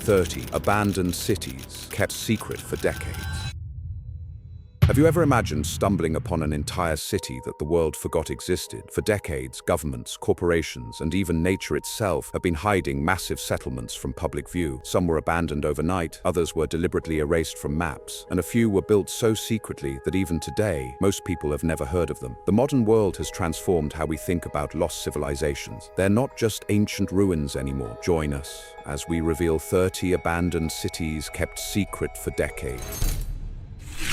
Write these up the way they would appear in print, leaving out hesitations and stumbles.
30 abandoned cities kept secret for decades. Have you ever imagined stumbling upon an entire city that the world forgot existed? For decades, governments, corporations, and even nature itself have been hiding massive settlements from public view. Some were abandoned overnight, others were deliberately erased from maps, and a few were built so secretly that even today, most people have never heard of them. The modern world has transformed how we think about lost civilizations. They're not just ancient ruins anymore. Join us as we reveal 30 abandoned cities kept secret for decades.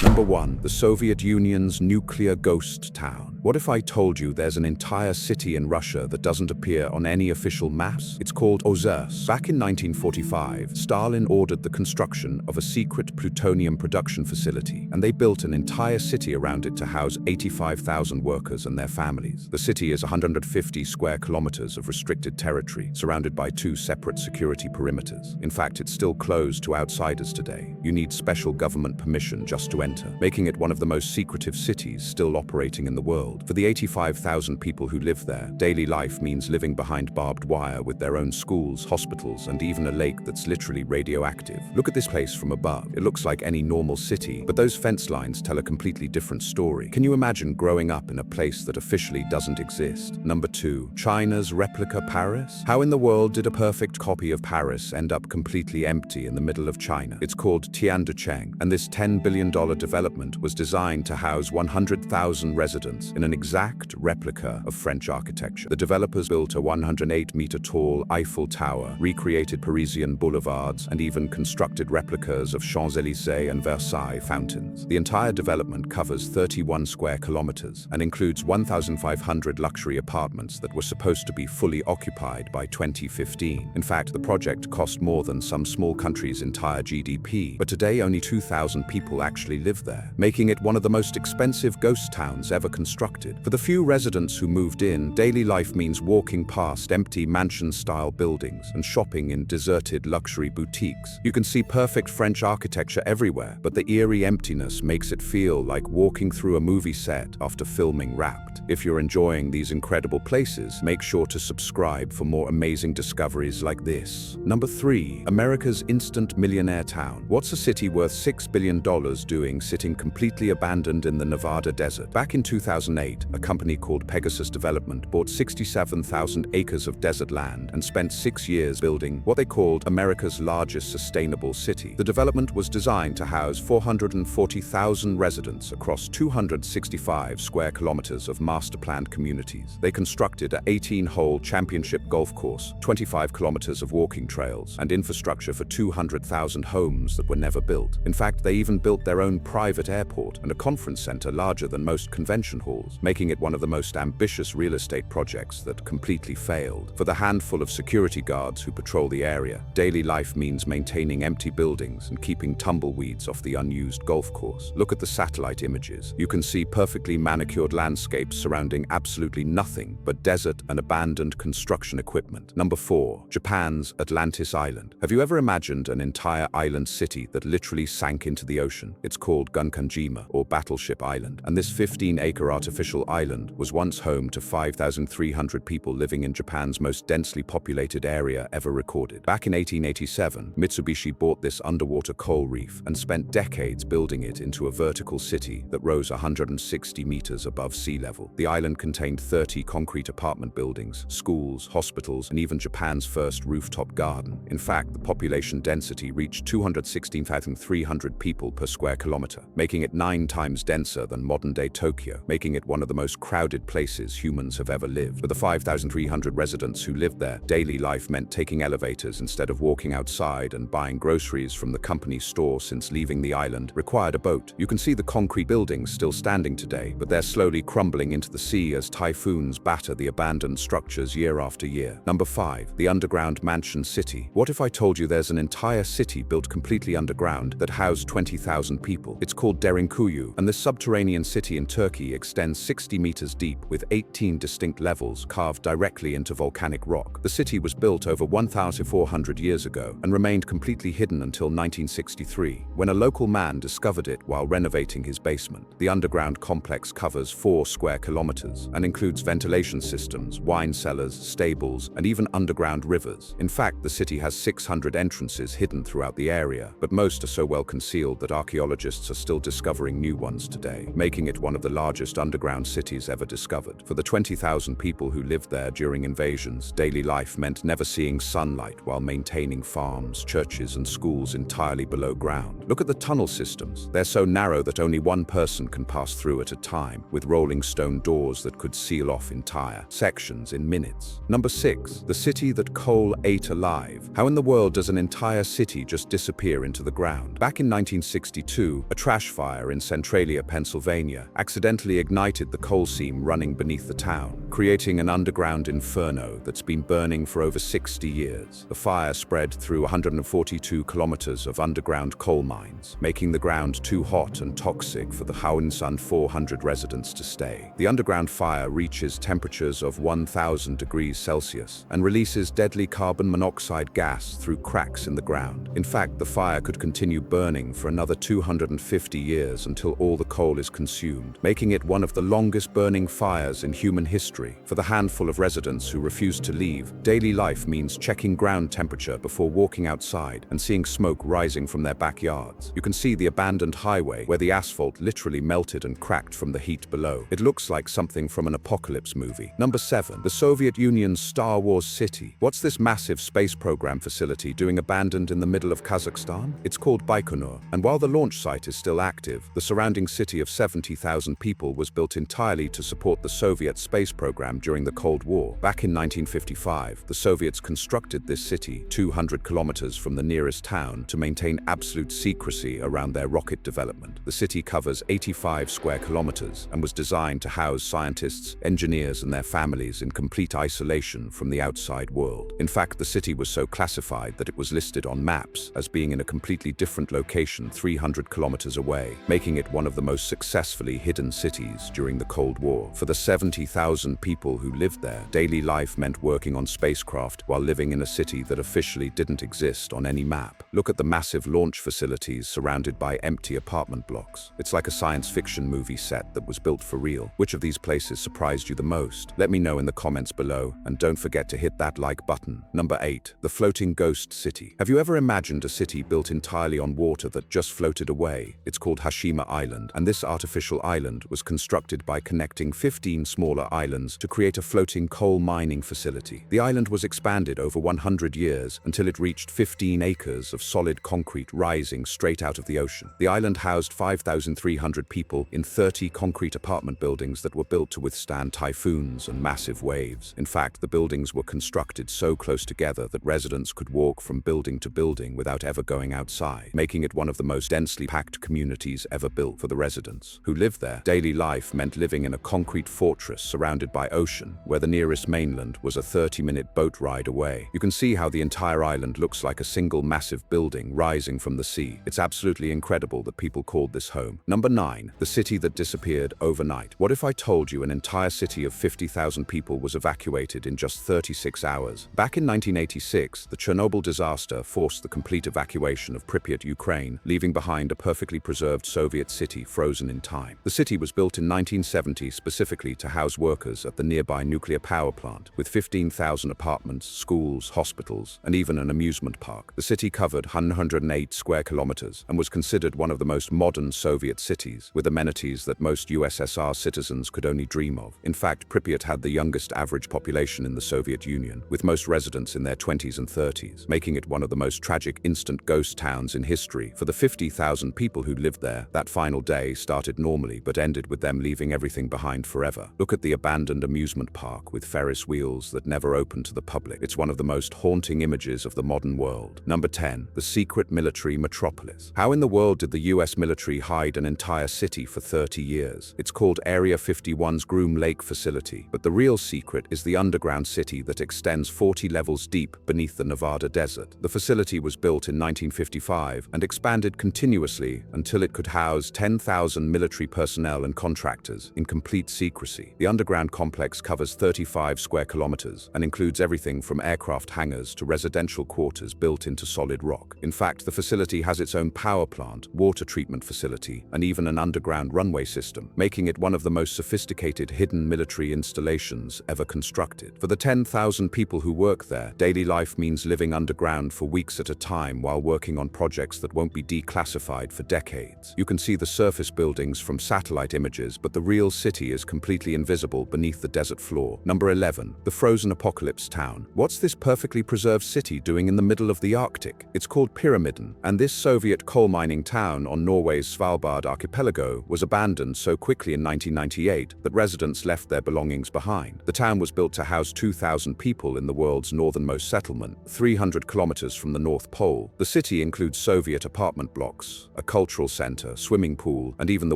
Number 1. The Soviet Union's nuclear ghost town. What if I told you there's an entire city in Russia that doesn't appear on any official maps? It's called Ozers. Back in 1945, Stalin ordered the construction of a secret plutonium production facility, and they built an entire city around it to house 85,000 workers and their families. The city is 150 square kilometers of restricted territory, surrounded by 2 separate security perimeters. In fact, it's still closed to outsiders today. You need special government permission just to enter, making it one of the most secretive cities still operating in the world. For the 85,000 people who live there, daily life means living behind barbed wire with their own schools, hospitals, and even a lake that's literally radioactive. Look at this place from above. It looks like any normal city, but those fence lines tell a completely different story. Can you imagine growing up in a place that officially doesn't exist? Number 2. China's replica Paris? How in the world did a perfect copy of Paris end up completely empty in the middle of China? It's called Tianducheng, and this $10 billion development was designed to house 100,000 residents in an exact replica of French architecture. The developers built a 108-meter-tall Eiffel Tower, recreated Parisian boulevards, and even constructed replicas of Champs-Élysées and Versailles fountains. The entire development covers 31 square kilometers and includes 1,500 luxury apartments that were supposed to be fully occupied by 2015. In fact, the project cost more than some small countries' entire GDP, but today only 2,000 people actually live there, making it one of the most expensive ghost towns ever constructed. For the few residents who moved in, daily life means walking past empty mansion-style buildings and shopping in deserted luxury boutiques. You can see perfect French architecture everywhere, but the eerie emptiness makes it feel like walking through a movie set after filming Wrapped. If you're enjoying these incredible places, make sure to subscribe for more amazing discoveries like this. Number 3. America's instant millionaire town. What's a city worth $6 billion doing sitting completely abandoned in the Nevada desert? Back in 2008, a company called Pegasus Development bought 67,000 acres of desert land and spent 6 years building what they called America's largest sustainable city. The development was designed to house 440,000 residents across 265 square kilometers of master-planned communities. They constructed an 18-hole championship golf course, 25 kilometers of walking trails, and infrastructure for 200,000 homes that were never built. In fact, they even built their own private airport and a conference center larger than most convention halls, making it one of the most ambitious real estate projects that completely failed. For the handful of security guards who patrol the area, daily life means maintaining empty buildings and keeping tumbleweeds off the unused golf course. Look at the satellite images. You can see perfectly manicured landscapes surrounding absolutely nothing but desert and abandoned construction equipment. Number 4. Japan's Atlantis Island. Have you ever imagined an entire island city that literally sank into the ocean? It's called Gunkanjima, or Battleship Island, and this 15-acre artificial island was once home to 5,300 people living in Japan's most densely populated area ever recorded. Back in 1887, Mitsubishi bought this underwater coral reef and spent decades building it into a vertical city that rose 160 meters above sea level. The island contained 30 concrete apartment buildings, schools, hospitals, and even Japan's first rooftop garden. In fact, the population density reached 216,300 people per square kilometer, making it 9 times denser than modern-day Tokyo, making it one of the most crowded places humans have ever lived. For the 5,300 residents who lived there, daily life meant taking elevators instead of walking outside, and buying groceries from the company store, since leaving the island required a boat. You can see the concrete buildings still standing today, but they're slowly crumbling into the sea as typhoons batter the abandoned structures year after year. Number 5. The underground mansion city. What if I told you there's an entire city built completely underground that housed 20,000 people? level. It's called Derinkuyu, and this subterranean city in Turkey extends 60 meters deep with 18 distinct levels carved directly into volcanic rock. The city was built over 1,400 years ago and remained completely hidden until 1963, when a local man discovered it while renovating his basement. The underground complex covers 4 square kilometers and includes ventilation systems, wine cellars, stables, and even underground rivers. In fact, the city has 600 entrances hidden throughout the area, but most are so well concealed that archaeologists are still discovering new ones today, making it one of the largest underground cities ever discovered. For the 20,000 people who lived there during invasions, daily life meant never seeing sunlight while maintaining farms, churches, and schools entirely below ground. Look at the tunnel systems. They're so narrow that only one person can pass through at a time, with rolling stone doors that could seal off entire sections in minutes. Number 6. The city that coal ate alive. How in the world does an entire city just disappear into the ground? Back in 1962, a trash fire in Centralia, Pennsylvania, accidentally ignited the coal seam running beneath the town, creating an underground inferno that's been burning for over 60 years. The fire spread through 142 kilometers of underground coal mines, making the ground too hot and toxic for the Hauensun 400 residents to stay. The underground fire reaches temperatures of 1,000 degrees Celsius and releases deadly carbon monoxide gas through cracks in the ground. In fact, the fire could continue burning for another 250 years until all the coal is consumed, making it one of the longest burning fires in human history. For the handful of residents who refuse to leave, daily life means checking ground temperature before walking outside and seeing smoke rising from their backyards. You can see the abandoned highway where the asphalt literally melted and cracked from the heat below. It looks like something from an apocalypse movie. Number 7. The Soviet Union's Star Wars city. What's this massive space program facility doing abandoned in the middle of Kazakhstan? It's called Baikonur, and while the launch site is still active, the surrounding city of 70,000 people was built entirely to support the Soviet space program during the Cold War. Back in 1955, the Soviets constructed this city 200 kilometers from the nearest town to maintain absolute secrecy around their rocket development. The city covers 85 square kilometers and was designed to house scientists, engineers, and their families in complete isolation from the outside world. In fact, the city was so classified that it was listed on maps as being in a completely different location 300 kilometers away, making it one of the most successfully hidden cities during the Cold War. For the 70,000 people who lived there, daily life meant working on spacecraft while living in a city that officially didn't exist on any map. Look at the massive launch facilities surrounded by empty apartment blocks. It's like a science fiction movie set that was built for real. Which of these places surprised you the most? Let me know in the comments below, and don't forget to hit that like button. Number 8. The floating ghost city. Have you ever imagined a city built entirely on water that just floated away? It's called Hashima Island, and this artificial island was constructed by connecting 15 smaller islands to create a floating coal mining facility. The island was expanded over 100 years until it reached 15 acres of solid concrete rising straight out of the ocean. The island housed 5,300 people in 30 concrete apartment buildings that were built to withstand typhoons and massive waves. In fact, the buildings were constructed so close together that residents could walk from building to building without ever going outside, making it one of the most densely packed communities ever built. For the residents who lived there, daily life meant living in a concrete fortress surrounded by ocean, where the nearest mainland was a 30-minute boat ride away. You can see how the entire island looks like a single massive building rising from the sea. It's absolutely incredible that people called this home. Number 9. The city that disappeared overnight. What if I told you an entire city of 50,000 people was evacuated in just 36 hours? Back in 1986, the Chernobyl disaster forced the complete evacuation of Pripyat, Ukraine, leaving behind a perfectly preserved Soviet city frozen in time. The city was built in 1970 specifically to house workers at the nearby nuclear power plant, with 15,000 apartments, schools, hospitals, and even an amusement park. The city covered 108 square kilometers and was considered one of the most modern Soviet cities, with amenities that most USSR citizens could only dream of. In fact, Pripyat had the youngest average population in the Soviet Union, with most residents in their 20s and 30s, making it one of the most tragic instant ghost towns in history. For the 50,000 people who lived there, that final day started normally but ended with them leaving everything behind forever. Look at the abandoned amusement park with Ferris wheels that never opened to the public. It's one of the most haunting images of the modern world. Number 10. The secret military metropolis. How in the world did the US military hide an entire city for 30 years? It's called Area 51's Groom Lake facility, but the real secret is the underground city that extends 40 levels deep beneath the Nevada desert. The facility was built in 1955 and expanded continuously indefinitely until it could house 10,000 military personnel and contractors in complete secrecy. The underground complex covers 35 square kilometers and includes everything from aircraft hangars to residential quarters built into solid rock. In fact, the facility has its own power plant, water treatment facility, and even an underground runway system, making it one of the most sophisticated hidden military installations ever constructed. For the 10,000 people who work there, daily life means living underground for weeks at a time while working on projects that won't be declassified for decades. You can see the surface buildings from satellite images, but the real city is completely invisible beneath the desert floor. Number 11. The frozen apocalypse town. What's this perfectly preserved city doing in the middle of the Arctic? It's called Pyramiden, and this Soviet coal mining town on Norway's Svalbard archipelago was abandoned so quickly in 1998 that residents left their belongings behind. The town was built to house 2,000 people in the world's northernmost settlement, 300 kilometers from the North Pole. The city includes Soviet apartment blocks, a cultural center, swimming pool, and even the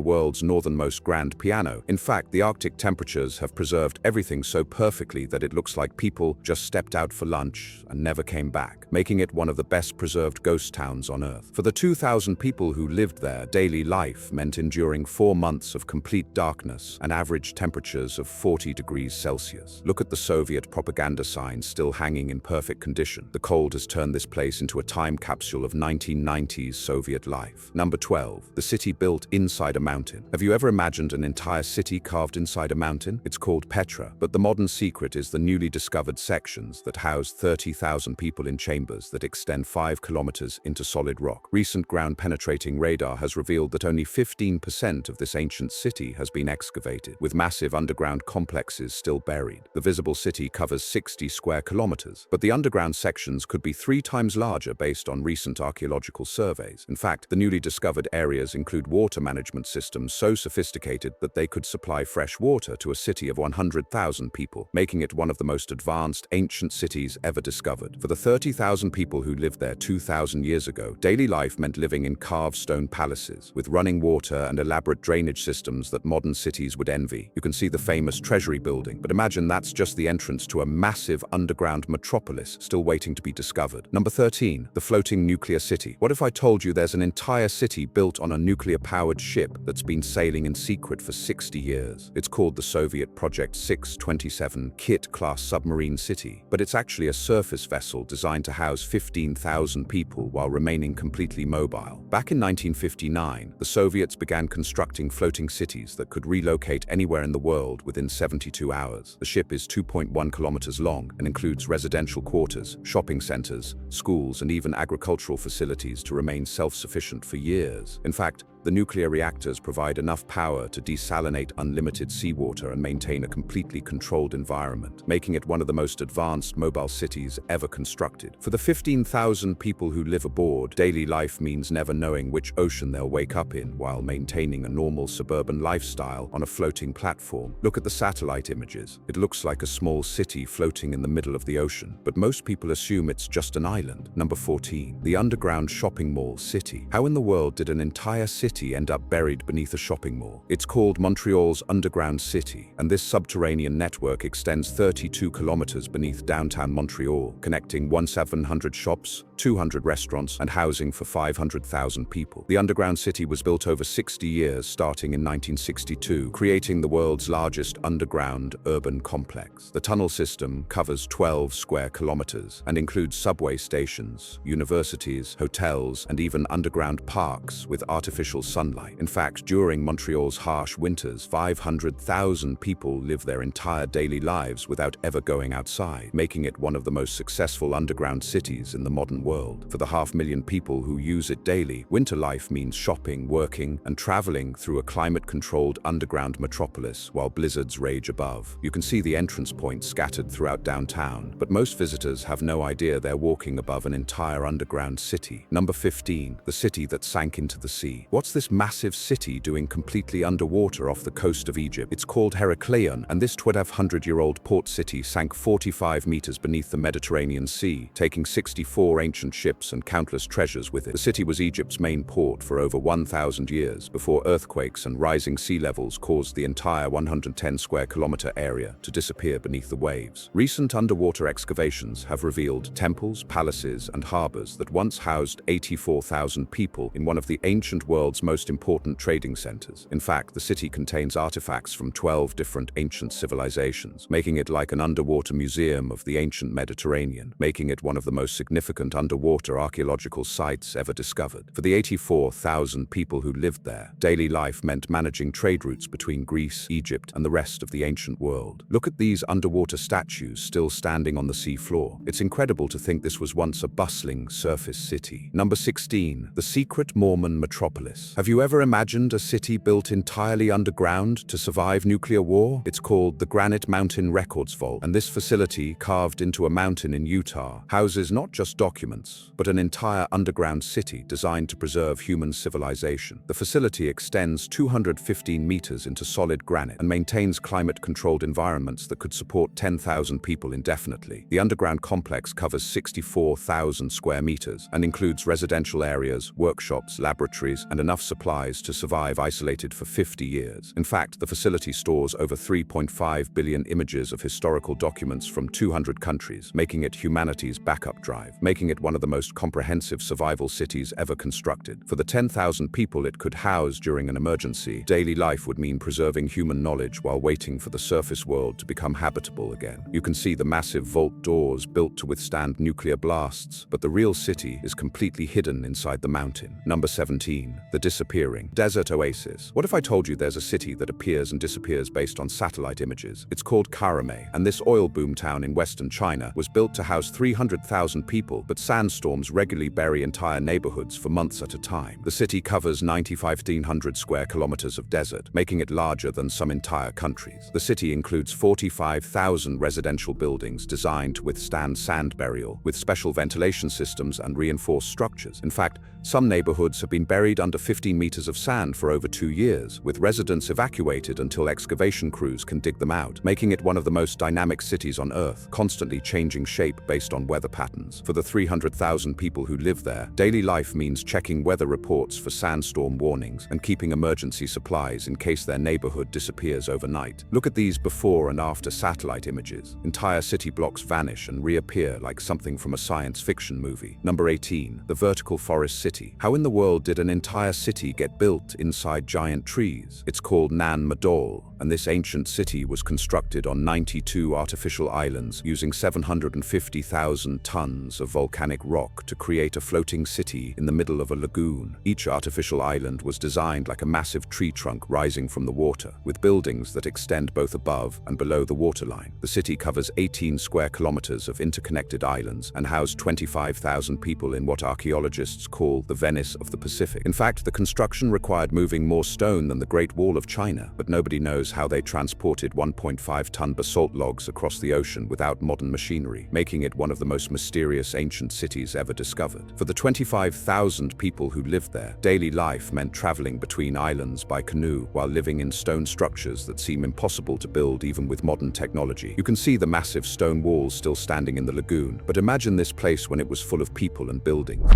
world's northernmost grand piano. In fact, the Arctic temperatures have preserved everything so perfectly that it looks like people just stepped out for lunch and never came back, making it one of the best preserved ghost towns on Earth. For the 2,000 people who lived there, daily life meant enduring 4 months of complete darkness and average temperatures of 40 degrees Celsius. Look at the Soviet propaganda signs still hanging in perfect condition. The cold has turned this place into a time capsule of 1990s Soviet life. Number 12. The city built inside a mountain. Have you ever imagined an entire city carved inside a mountain? It's called Petra, but the modern secret is the newly discovered sections that house 30,000 people in chambers that extend 5 kilometers into solid rock. Recent ground-penetrating radar has revealed that only 15% of this ancient city has been excavated, with massive underground complexes still buried. The visible city covers 60 square kilometers, but the underground sections could be 3 times larger based on recent archaeological surveys. In fact, the newly discovered areas include water management systems so sophisticated that they could supply fresh water to a city of 100,000 people, making it one of the most advanced ancient cities ever discovered. For the 30,000 people who lived there 2,000 years ago, daily life meant living in carved stone palaces with running water and elaborate drainage systems that modern cities would envy. You can see the famous Treasury building, but imagine that's just the entrance to a massive underground metropolis still waiting to be discovered. Number 13. The floating nuclear city. What if I told you there's an entire city built on a nuclear-powered ship that's been sailing in secret for 60 years? It's called the Soviet Project 627 Kit-class submarine city, but it's actually a surface vessel designed to house 15,000 people while remaining completely mobile. Back in 1959, the Soviets began constructing floating cities that could relocate anywhere in the world within 72 hours. The ship is 2.1 kilometers long and includes residential quarters, shopping centers, schools, and even agricultural facilities to remain self-sufficient for years. In fact, the nuclear reactors provide enough power to desalinate unlimited seawater and maintain a completely controlled environment, making it one of the most advanced mobile cities ever constructed. For the 15,000 people who live aboard, daily life means never knowing which ocean they'll wake up in while maintaining a normal suburban lifestyle on a floating platform. Look at the satellite images. It looks like a small city floating in the middle of the ocean, but most people assume it's just an island. Number 14. The underground shopping mall city. How in the world did an entire city end up buried beneath a shopping mall? It's called Montreal's underground city, and this subterranean network extends 32 kilometers beneath downtown Montreal, connecting 1,700 shops, 200 restaurants, and housing for 500,000 people. The underground city was built over 60 years, starting in 1962, creating the world's largest underground urban complex. The tunnel system covers 12 square kilometers and includes subway stations, universities, hotels, and even underground parks with artificial sunlight. In fact, during Montreal's harsh winters, 500,000 people live their entire daily lives without ever going outside, making it one of the most successful underground cities in the modern world. For the 500,000 people who use it daily, winter life means shopping, working, and traveling through a climate-controlled underground metropolis while blizzards rage above. You can see the entrance points scattered throughout downtown, but most visitors have no idea they're walking above an entire underground city. Number 15. The city that sank into the sea. What's what's this massive city doing completely underwater off the coast of Egypt? It's called Heracleion, and this 1,200-year-old port city sank 45 meters beneath the Mediterranean Sea, taking 64 ancient ships and countless treasures with it. The city was Egypt's main port for over 1,000 years before earthquakes and rising sea levels caused the entire 110 square kilometer area to disappear beneath the waves. Recent underwater excavations have revealed temples, palaces, and harbors that once housed 84,000 people in one of the ancient world's most important trading centers. In fact, the city contains artifacts from 12 different ancient civilizations, making it like an underwater museum of the ancient Mediterranean, making it one of the most significant underwater archaeological sites ever discovered. For the 84,000 people who lived there, daily life meant managing trade routes between Greece, Egypt, and the rest of the ancient world. Look at these underwater statues still standing on the sea floor. It's incredible to think this was once a bustling surface city. Number 16. The secret Mormon metropolis. Have you ever imagined a city built entirely underground to survive nuclear war? It's called the Granite Mountain Records Vault, and this facility, carved into a mountain in Utah, houses not just documents, but an entire underground city designed to preserve human civilization. The facility extends 215 meters into solid granite and maintains climate-controlled environments that could support 10,000 people indefinitely. The underground complex covers 64,000 square meters and includes residential areas, workshops, laboratories, and enough supplies to survive isolated for 50 years. In fact, the facility stores over 3.5 billion images of historical documents from 200 countries, making it humanity's backup drive, making it one of the most comprehensive survival cities ever constructed. For the 10,000 people it could house during an emergency, daily life would mean preserving human knowledge while waiting for the surface world to become habitable again. You can see the massive vault doors built to withstand nuclear blasts, but the real city is completely hidden inside the mountain. Number 17. The disappearing desert oasis. What if I told you there's a city that appears and disappears based on satellite images? It's called Kame, and this oil boom town in western China was built to house 300,000 people, but sandstorms regularly bury entire neighborhoods for months at a time. The city covers 9,500 square kilometers of desert, making it larger than some entire countries. The city includes 45,000 residential buildings designed to withstand sand burial, with special ventilation systems and reinforced structures. In fact, some neighborhoods have been buried under 15 meters of sand for over 2 years, with residents evacuated until excavation crews can dig them out, making it one of the most dynamic cities on Earth, constantly changing shape based on weather patterns. For the 300,000 people who live there, daily life means checking weather reports for sandstorm warnings and keeping emergency supplies in case their neighborhood disappears overnight. Look at these before and after satellite images. Entire city blocks vanish and reappear like something from a science fiction movie. Number 18. The vertical forest city. How in the world did an entire city get built inside giant trees? It's called Nan Madol, and this ancient city was constructed on 92 artificial islands using 750,000 tons of volcanic rock to create a floating city in the middle of a lagoon. Each artificial island was designed like a massive tree trunk rising from the water, with buildings that extend both above and below the waterline. The city covers 18 square kilometers of interconnected islands and housed 25,000 people in what archaeologists call the Venice of the Pacific. In fact, the construction required moving more stone than the Great Wall of China, but nobody knows how they transported 1.5-ton basalt logs across the ocean without modern machinery, making it one of the most mysterious ancient cities ever discovered. For the 25,000 people who lived there, daily life meant traveling between islands by canoe while living in stone structures that seem impossible to build even with modern technology. You can see the massive stone walls still standing in the lagoon, but imagine this place when it was full of people and buildings.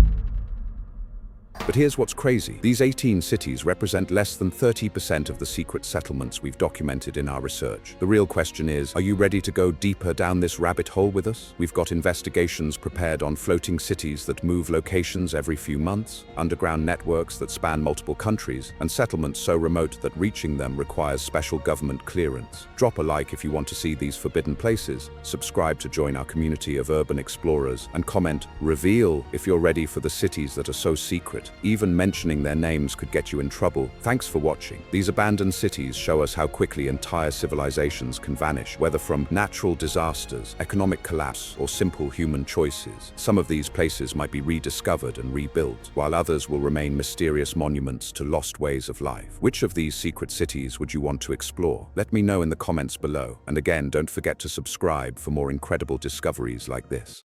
But here's what's crazy. These 18 cities represent less than 30% of the secret settlements we've documented in our research. The real question is, are you ready to go deeper down this rabbit hole with us? We've got investigations prepared on floating cities that move locations every few months, underground networks that span multiple countries, and settlements so remote that reaching them requires special government clearance. Drop a like if you want to see these forbidden places, subscribe to join our community of urban explorers, and comment "Reveal" if you're ready for the cities that are so secret. Even mentioning their names could get you in trouble. Thanks for watching. These abandoned cities show us how quickly entire civilizations can vanish, whether from natural disasters, economic collapse, or simple human choices. Some of these places might be rediscovered and rebuilt, while others will remain mysterious monuments to lost ways of life. Which of these secret cities would you want to explore? Let me know in the comments below. And again, don't forget to subscribe for more incredible discoveries like this.